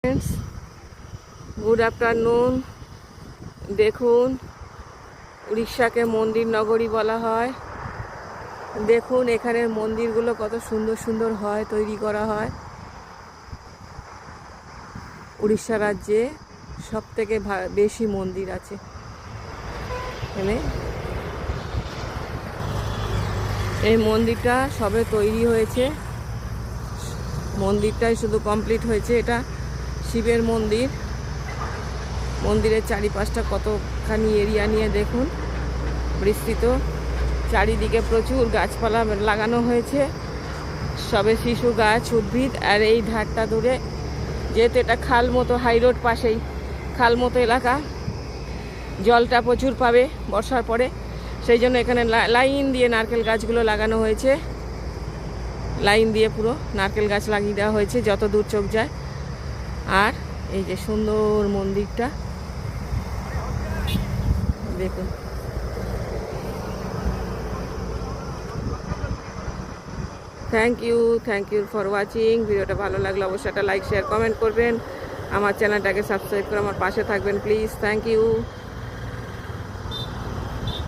Friends, good afternoon. দেখুন, উড়িষ্যাকে মন্দির নগরী বলা হয়। দেখুন এখানের মন্দিরগুলো কত সুন্দর সুন্দর হয়, তৈরি করা হয়। উড়িষ্যা রাজ্যে সবথেকে বেশি মন্দির আছে এখানে। এই মন্দিরটা সবে তৈরি হয়েছে, মন্দিরটাই শুধু কমপ্লিট হয়েছে। এটা শিবের মন্দির। মন্দিরের চারিপাশটা কতখানি এরিয়া নিয়ে দেখুন, বিস্তৃত। চারিদিকে প্রচুর গাছপালা লাগানো হয়েছে, সবে শিশু গাছ, উদ্ভিদ। আর এই ধারটা দূরে, যেহেতু এটা খাল মতো, হাই রোড পাশেই খাল মতো এলাকা, জলটা প্রচুর পাবে বর্ষার পরে। সেই জন্য এখানে লাইন দিয়ে নারকেল গাছগুলো লাগানো হয়েছে। লাইন দিয়ে পুরো নারকেল গাছ লাগিয়ে দেওয়া হয়েছে যত দূর চোখ যায়। আর এই যে সুন্দর মন্দিরটা দেখুন। Thank you for watching. ভিডিওটা ভালো লাগলে অবশ্যই একটা লাইক, শেয়ার, কমেন্ট করবেন। আমার চ্যানেলটাকে সাবস্ক্রাইব করে আমার পাশে থাকবেন প্লিজ। Thank you.